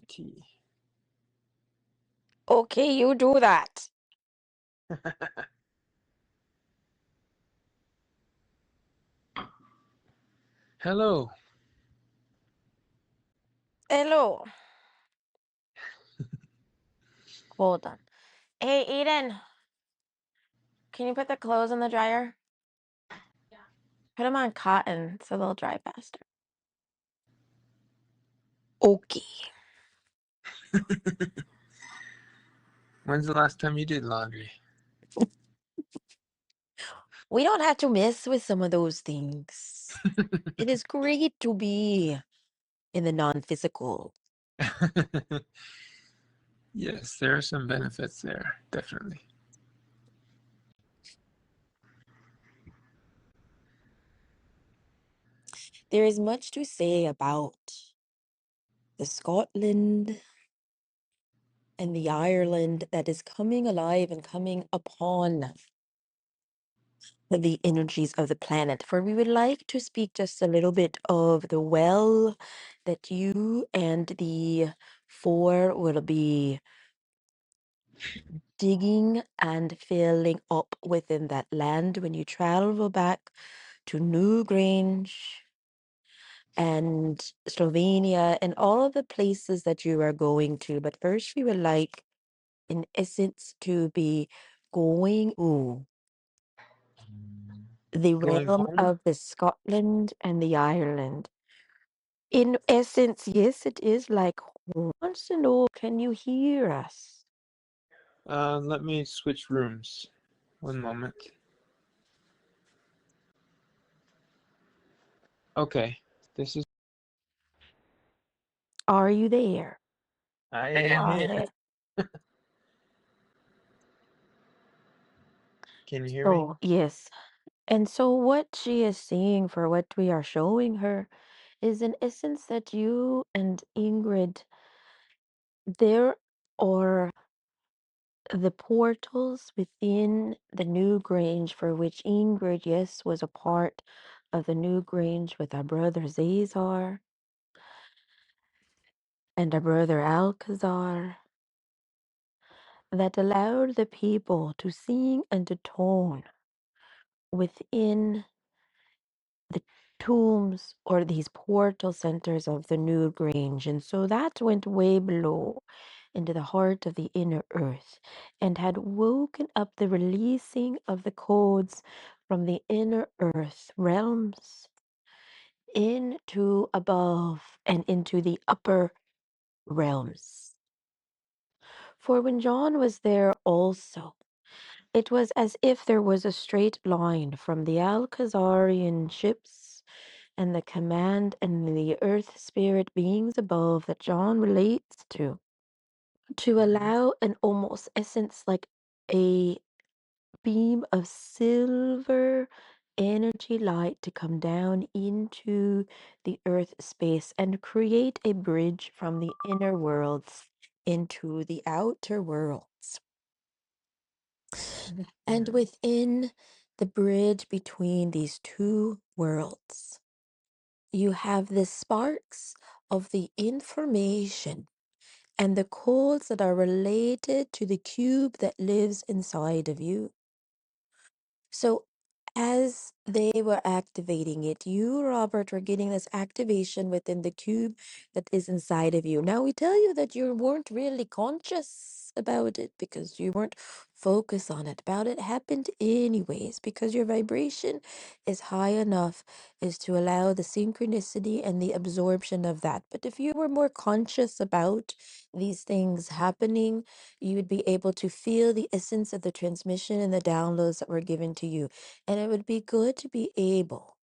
tea. Okay, you do that. Hello. Hello. Hold on. Hey, Eden, can you put the clothes in the dryer? Put them on cotton so they'll dry faster. Okay. When's the last time you did laundry? We don't have to mess with some of those things. It is great to be in the non-physical. Yes, there are some benefits there, definitely. There is much to say about the Scotland and the Ireland that is coming alive and coming upon the energies of the planet. For we would like to speak just a little bit of the well that you and the four will be digging and filling up within that land when you travel back to Newgrange and Slovenia and all of the places that you are going to. But first, we would like, in essence, to be going the Going realm home? of the Scotland and the Ireland. In essence, yes, it is like home. Wants to know, can you hear us? Let me switch rooms. One moment. Okay, this is. Are you there? I am here. Can you hear me? So, yes. And so, what she is seeing for what we are showing her is, in essence, that you and Ingrid, there are the portals within the Newgrange, for which Ingrid, yes, was a part of the Newgrange with our brother Zazar and our brother Alcazar, that allowed the people to sing and to tone within the tombs or these portal centers of the Newgrange. And so that went way below into the heart of the inner earth and had woken up the releasing of the codes from the inner earth realms into above and into the upper realms. For when John was there also, it was as if there was a straight line from the Alcazarian ships and the command and the earth spirit beings above that John relates to allow an almost essence like a beam of silver energy light to come down into the earth space and create a bridge from the inner worlds into the outer worlds. And within the bridge between these two worlds, you have the sparks of the information and the codes that are related to the cube that lives inside of you. So, as they were activating it, you, Robert, were getting this activation within the cube that is inside of you. Now, we tell you that you weren't really conscious about it because you weren't focused on it. About it happened anyways because your vibration is high enough is to allow the synchronicity and the absorption of that. But if you were more conscious about these things happening, you would be able to feel the essence of the transmission and the downloads that were given to you. And it would be good to be able,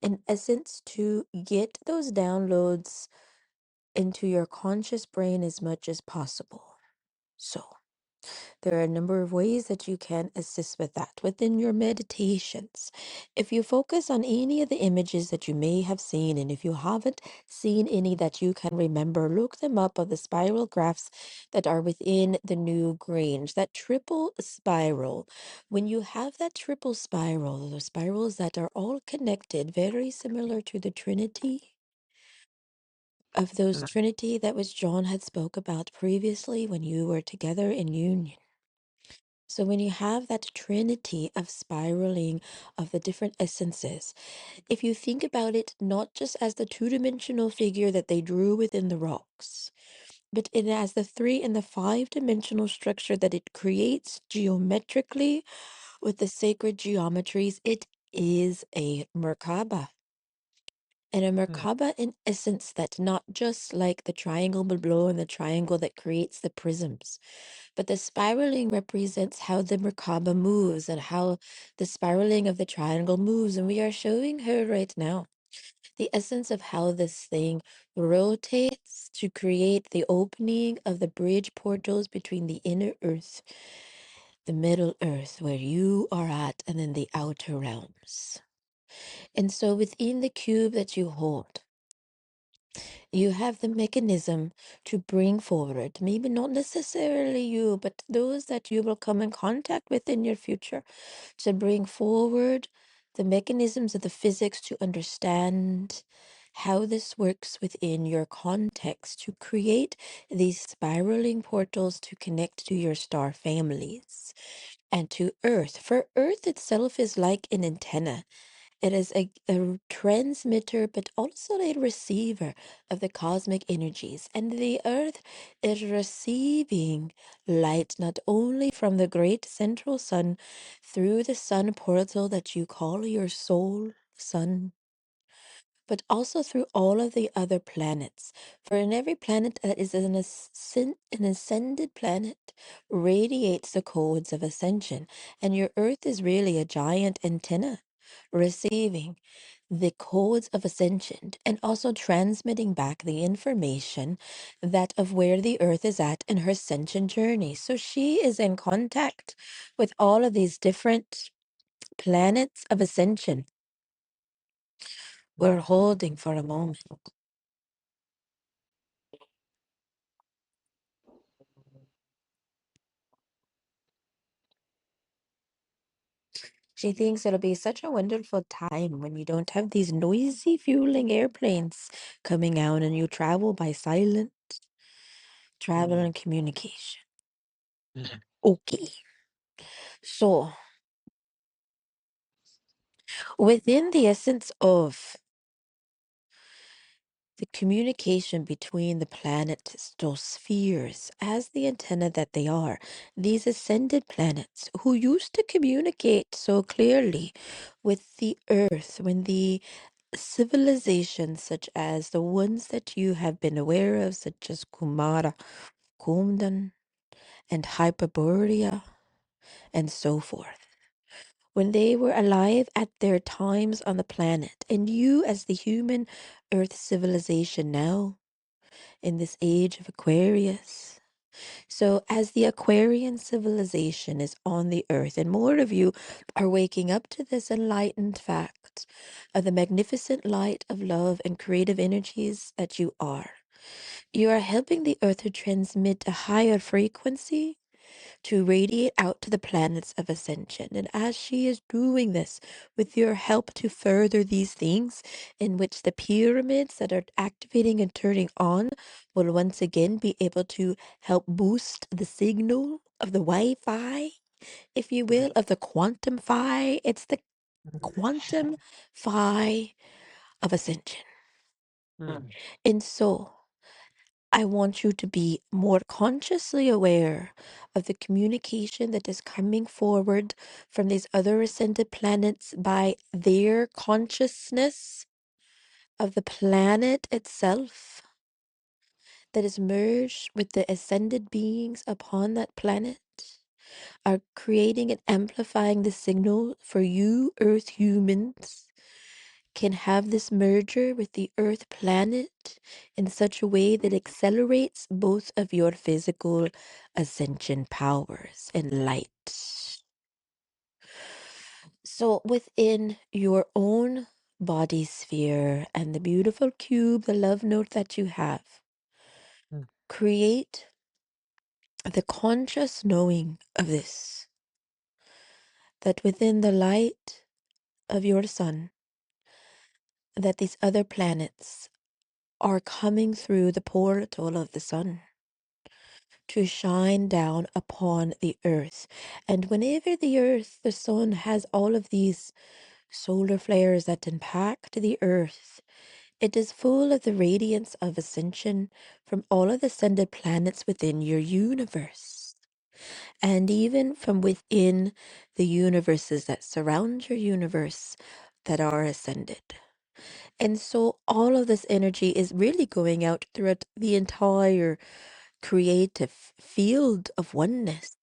in essence, to get those downloads into your conscious brain as much as possible. So, there are a number of ways that you can assist with that within your meditations. If you focus on any of the images that you may have seen, and if you haven't seen any that you can remember, look them up on the spiral graphs that are within the new Grange. That triple spiral, when you have that triple spiral, the spirals that are all connected, very similar to the Trinity, of those Trinity that was John had spoke about previously when you were together in union. So when you have that trinity of spiraling of the different essences, if you think about it not just as the two-dimensional figure that they drew within the rocks, but it as the 3 and the 5-dimensional structure that it creates geometrically with the sacred geometries, it is a Merkaba. And a Merkaba in essence that's not just like the triangle below and the triangle that creates the prisms, but the spiraling represents how the Merkaba moves and how the spiraling of the triangle moves. And we are showing her right now the essence of how this thing rotates to create the opening of the bridge portals between the inner earth, the middle earth, where you are at, and then the outer realms. And so within the cube that you hold, you have the mechanism to bring forward, maybe not necessarily you, but those that you will come in contact with in your future, to bring forward the mechanisms of the physics to understand how this works within your context to create these spiraling portals to connect to your star families and to Earth. For Earth itself is like an antenna. It is a transmitter, but also a receiver of the cosmic energies. And the earth is receiving light not only from the great central sun through the sun portal that you call your soul sun, but also through all of the other planets. For in every planet that is an ascended planet radiates the codes of ascension. And your earth is really a giant antenna receiving the codes of ascension and also transmitting back the information that of where the earth is at in her ascension journey. So she is in contact with all of these different planets of ascension. We're holding for a moment. She thinks it'll be such a wonderful time when you don't have these noisy fueling airplanes coming out and you travel by silent travel and communication. Okay. So within the essence of the communication between the planets, those spheres, as the antenna that they are, these ascended planets who used to communicate so clearly with the earth when the civilizations such as the ones that you have been aware of, such as Kumara, Kumdan, and Hyperborea, and so forth. When they were alive at their times on the planet, and you as the human earth civilization now, in this age of Aquarius. So, as the Aquarian civilization is on the earth, and more of you are waking up to this enlightened fact of the magnificent light of love and creative energies that you are helping the earth to transmit a higher frequency to radiate out to the planets of ascension. And as she is doing this with your help to further these things, in which the pyramids that are activating and turning on will once again be able to help boost the signal of the Wi Fi, if you will, of the quantum Fi. It's the quantum Fi of ascension. And so, I want you to be more consciously aware of the communication that is coming forward from these other ascended planets by their consciousness of the planet itself that is merged with the ascended beings upon that planet, are creating and amplifying the signal for you, Earth humans, can have this merger with the Earth planet in such a way that accelerates both of your physical ascension powers and light. So, within your own body sphere and the beautiful cube, the love note that you have, create the conscious knowing of this, that within the light of your sun, that these other planets are coming through the portal of the sun to shine down upon the earth. And whenever the sun has all of these solar flares that impact the earth, it is full of the radiance of ascension from all of the ascended planets within your universe. And even from within the universes that surround your universe that are ascended. And so all of this energy is really going out throughout the entire creative field of oneness.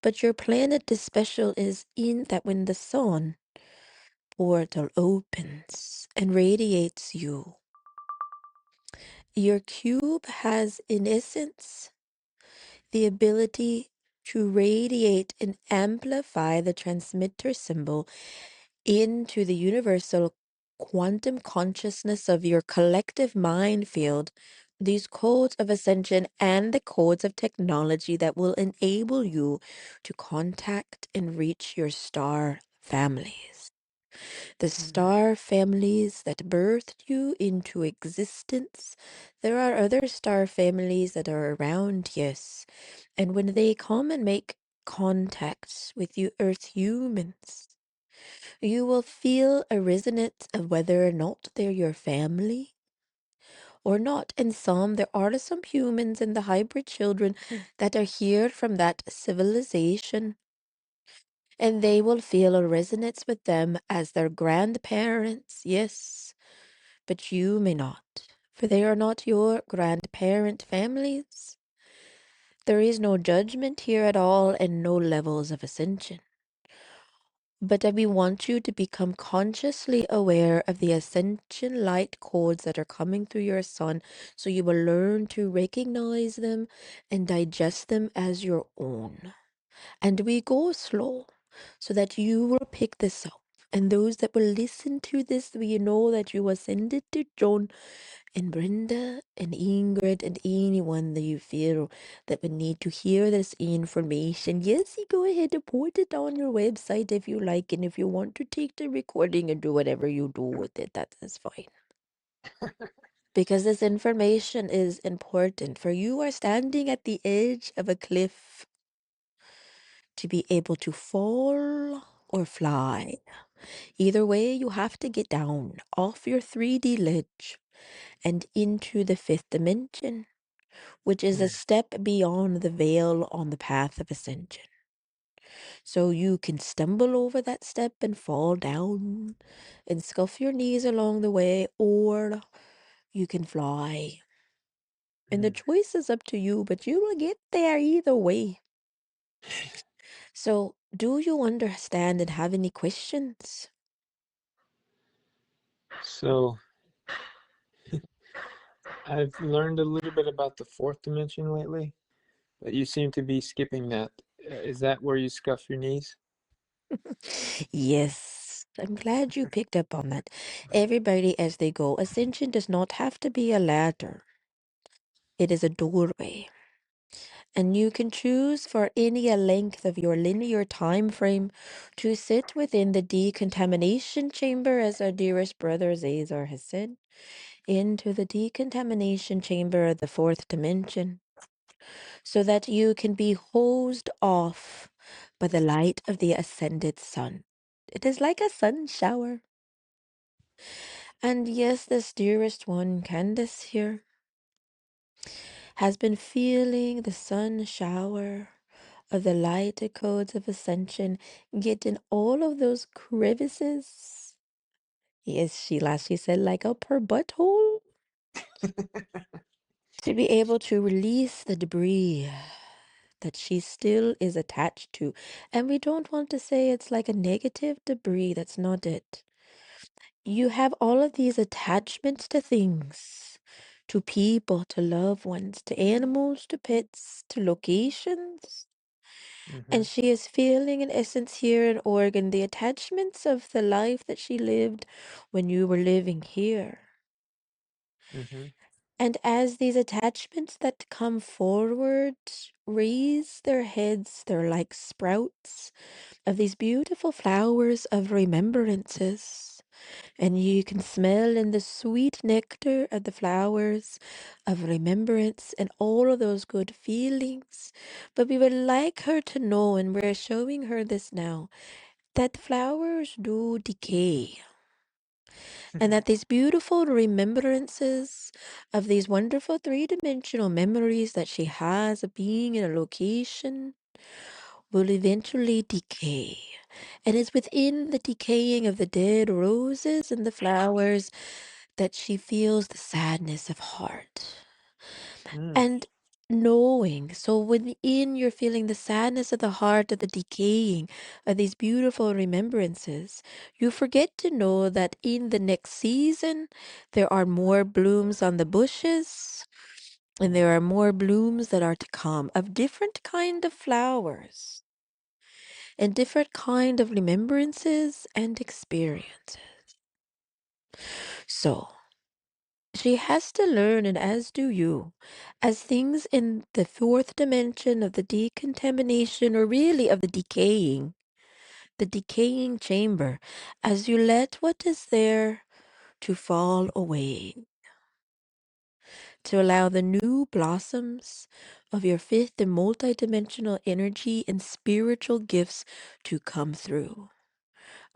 But your planet is special is in that when the sun portal opens and radiates you, your cube has in essence the ability to radiate and amplify the transmitter symbol into the universal quantum consciousness of your collective mind field, these codes of ascension and the codes of technology that will enable you to contact and reach your star families. The star families that birthed you into existence. There are other star families that are around, yes. And when they come and make contact with you Earth humans, you will feel a resonance of whether or not they're your family or not. And there are some humans and the hybrid children that are here from that civilization, and they will feel a resonance with them as their grandparents, yes, but you may not, for they are not your grandparent families. There is no judgment here at all and no levels of ascension. But we want you to become consciously aware of the ascension light codes that are coming through your sun, so you will learn to recognize them and digest them as your own. And we go slow so that you will pick this up. And those that will listen to this, we know that you ascended to John and Brenda and Ingrid and anyone that you feel that would need to hear this information. Yes, you go ahead and put it on your website if you like, and if you want to take the recording and do whatever you do with it, that is fine. Because this information is important, for you are standing at the edge of a cliff to be able to fall or fly. Either way, you have to get down off your 3D ledge and into the fifth dimension, which is a step beyond the veil on the path of ascension. So you can stumble over that step and fall down and scuff your knees along the way, or you can fly. And the choice is up to you, but you will get there either way. So, do you understand and have any questions? So I've learned a little bit about the fourth dimension lately, but you seem to be skipping that. Is that where you scuff your knees? Yes, I'm glad you picked up on that. Everybody as they go. Ascension does not have to be a ladder. It is a doorway. And you can choose for any length of your linear time frame to sit within the decontamination chamber, as our dearest brother Zazar has said, into the decontamination chamber of the fourth dimension, so that you can be hosed off by the light of the ascended sun. It is like a sun shower. And yes, this dearest one, Candace here, has been feeling the sun shower of the light codes of ascension, getting all of those crevices. Yes, she said, like up her butthole, to be able to release the debris that she still is attached to. And we don't want to say it's like a negative debris, that's not it. You have all of these attachments to things, to people, to loved ones, to animals, to pets, to locations. Mm-hmm. And she is feeling, in essence, here in Oregon, the attachments of the life that she lived when you were living here. Mm-hmm. And as these attachments that come forward raise their heads, they're like sprouts of these beautiful flowers of remembrances. And you can smell in the sweet nectar of the flowers of remembrance and all of those good feelings. But we would like her to know, and we're showing her this now, that flowers do decay. And that these beautiful remembrances of these wonderful three-dimensional memories that she has of being in a location will eventually decay. And it's within the decaying of the dead roses and the flowers that she feels the sadness of heart. Hmm. And knowing, so within you're feeling the sadness of the heart of the decaying of these beautiful remembrances, you forget to know that in the next season there are more blooms on the bushes and there are more blooms that are to come of different kind of flowers and different kind of remembrances and experiences. So she has to learn, and as do you, as things in the fourth dimension of the decontamination, or really of the decaying chamber, as you let what is there to fall away, to allow the new blossoms of your fifth and multidimensional energy and spiritual gifts to come through,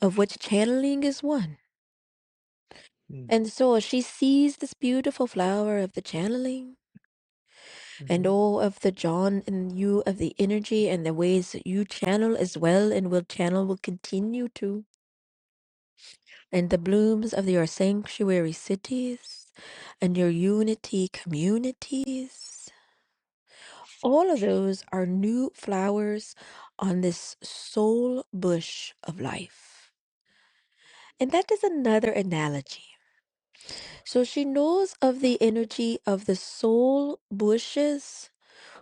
of which channeling is one. Hmm. And so she sees this beautiful flower of the channeling and Mm-hmm. all of the John and you of the energy and the ways that you channel as well and will channel will continue to. And the blooms of your sanctuary cities and your unity communities. All of those are new flowers on this soul bush of life. And that is another analogy. So she knows of the energy of the soul bushes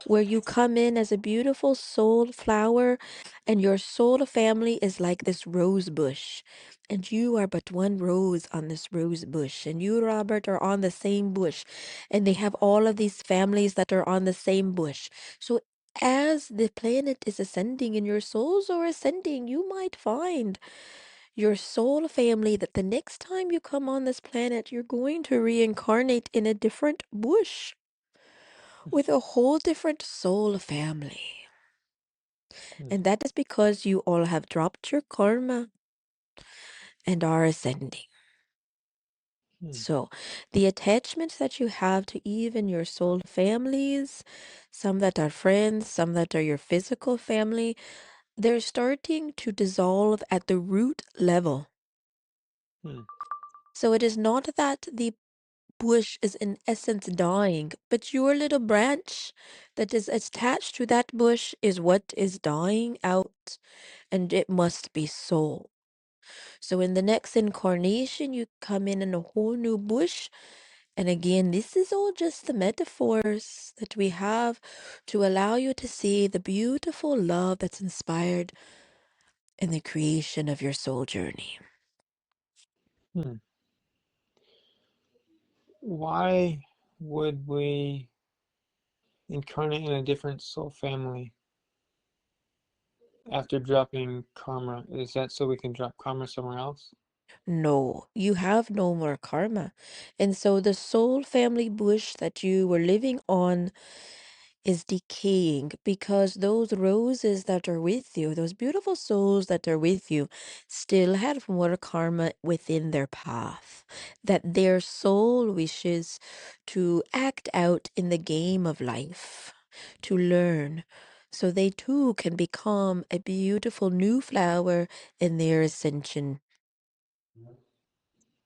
where you come in as a beautiful soul flower and your soul family is like this rose bush. And you are but one rose on this rose bush. And you, Robert, are on the same bush. And they have all of these families that are on the same bush. So as the planet is ascending and your souls are ascending, you might find your soul family that the next time you come on this planet, you're going to reincarnate in a different bush with a whole different soul family. Hmm. And that is because you all have dropped your karma and are ascending. Hmm. So, the attachments that you have to even your soul families, some that are friends, some that are your physical family, they're starting to dissolve at the root level. Hmm. So, it is not that the bush is in essence dying, but your little branch that is attached to that bush is what is dying out, and it must be sold. So in the next incarnation, you come in a whole new bush. And again, this is all just the metaphors that we have to allow you to see the beautiful love that's inspired in the creation of your soul journey. Hmm. Why would we incarnate in a different soul family after dropping karma? Is that so we can drop karma somewhere else? No, you have no more karma. And so the soul family bush that you were living on is decaying because those roses that are with you, those beautiful souls that are with you, still have more karma within their path that their soul wishes to act out in the game of life, to learn. So they too can become a beautiful new flower in their ascension.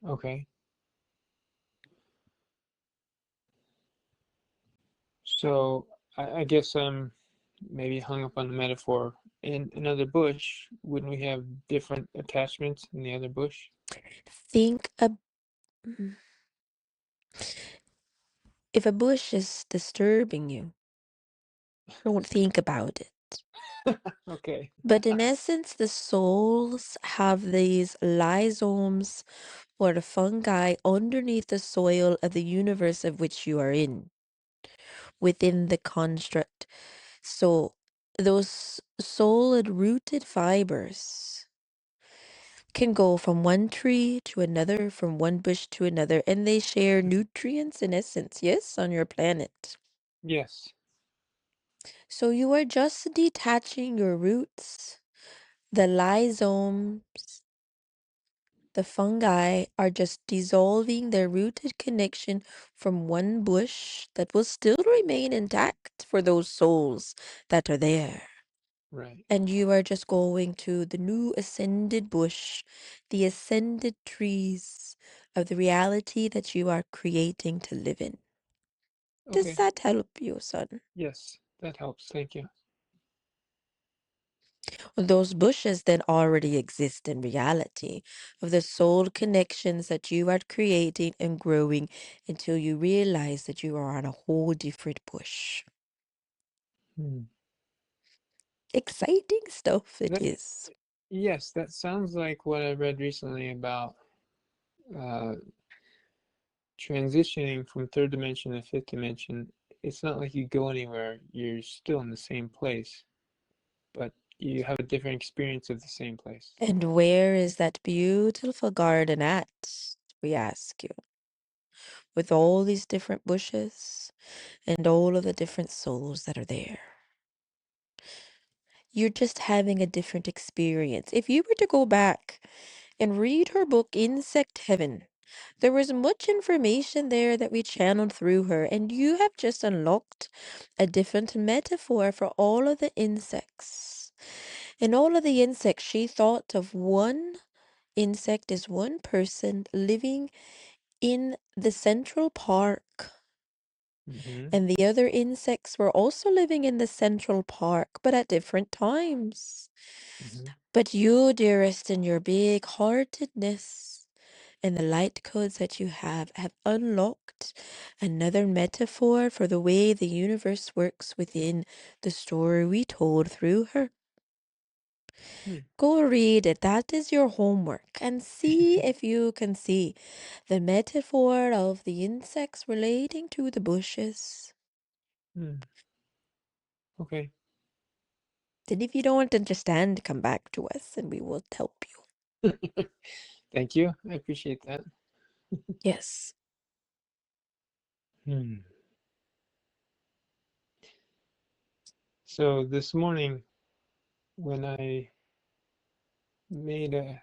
Okay. So I guess I'm maybe hung up on the metaphor. In another bush, wouldn't we have different attachments in the other bush? Think if a bush is disturbing you, don't think about it. Okay. But in essence, the souls have these lysomes or the fungi underneath the soil of the universe of which you are in, within the construct. So those solid rooted fibers can go from one tree to another, from one bush to another, and they share nutrients in essence, yes, on your planet. Yes. So you are just detaching your roots. The rhizomes, the fungi are just dissolving their rooted connection from one bush that will still remain intact for those souls that are there. Right. And you are just going to the new ascended bush, the ascended trees of the reality that you are creating to live in. Does Okay. that help you, son? Yes, that helps. Thank you. Those bushes then already exist in reality of the soul connections that you are creating and growing until you realize that you are on a whole different bush. Hmm. Exciting stuff it That is. yes, that sounds like what I read recently about uh, transitioning from third dimension to fifth dimension. It's not like you go anywhere; you're still in the same place, but you have a different experience of the same place. And where is that beautiful garden at? We ask you. With all these different bushes and all of the different souls that are there. You're just having a different experience. If you were to go back and read her book, Insect Heaven, there was much information there that we channeled through her, and you have just unlocked a different metaphor for all of the insects. And all of the insects, she thought of one insect as one person living in the Central Park. Mm-hmm. And the other insects were also living in the Central Park, but at different times. Mm-hmm. But you, dearest, in your big heartedness and the light codes that you have unlocked another metaphor for the way the universe works within the story we told through her. Hmm. Go read it. That is your homework. And see if you can see the metaphor of the insects relating to the bushes. Hmm. Okay. And if you don't understand, come back to us and we will help you. Thank you. I appreciate that. Yes. Hmm. So this morning, when I made a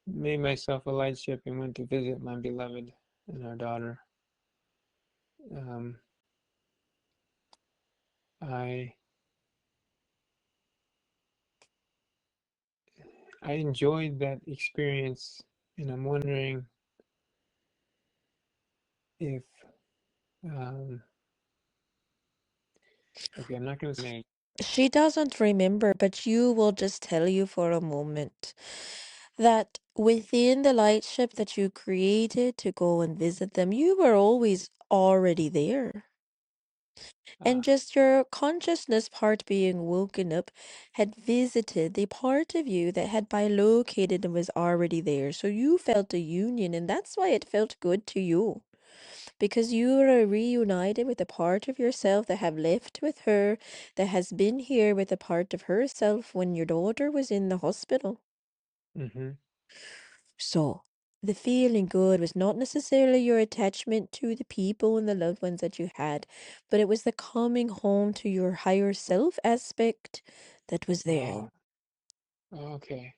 made myself a light ship and went to visit my beloved and our daughter, um, I I enjoyed that experience, and I'm wondering if okay, I'm not going to say. She doesn't remember, but you will just tell you for a moment that within the light ship that you created to go and visit them, you were always already there. And Ah, just your consciousness part being woken up had visited the part of you that had bilocated and was already there. So you felt a union, and that's why it felt good to you. Because you are reunited with a part of yourself that have left with her, that has been here with a part of herself when your daughter was in the hospital. mm-hmm, So the feeling good was not necessarily your attachment to the people and the loved ones that you had, but it was the coming home to your higher self aspect that was there. oh, okay,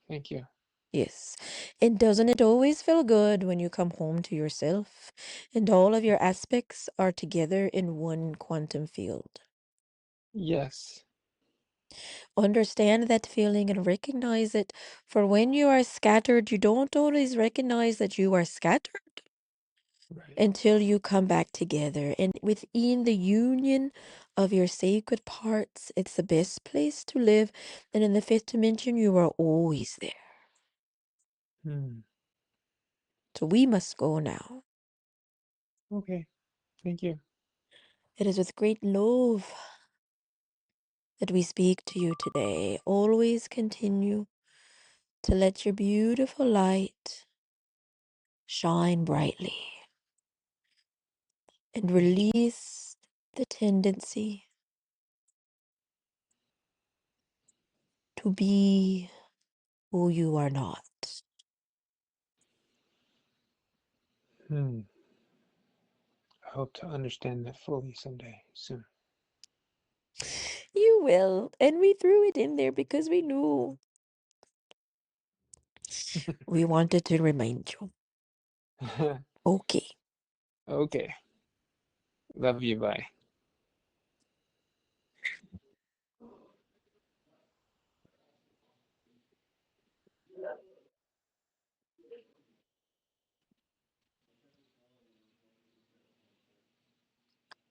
thank you. Yes. And doesn't it always feel good when you come home to yourself and all of your aspects are together in one quantum field? Yes, Understand that feeling and recognize it. For when you are scattered, you don't always recognize that you are scattered right. until you come back together. And within the union of your sacred parts, it's the best place to live. And in the fifth dimension, you are always there. Hmm. So we must go now. Okay, thank you. It is with great love that we speak to you today. Always continue to let your beautiful light shine brightly and Thank you. release the tendency to be who you are not. I hope to understand that fully someday soon. You will. And we threw it in there because we knew. We wanted to remind you. Okay. Okay. Love you. Bye.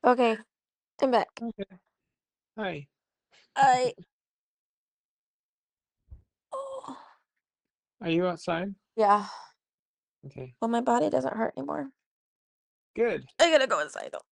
Okay. I'm back. Okay. Hi. I. Oh. Are you outside? Yeah. Okay. Well, my body doesn't hurt anymore. Good. I gotta go inside though.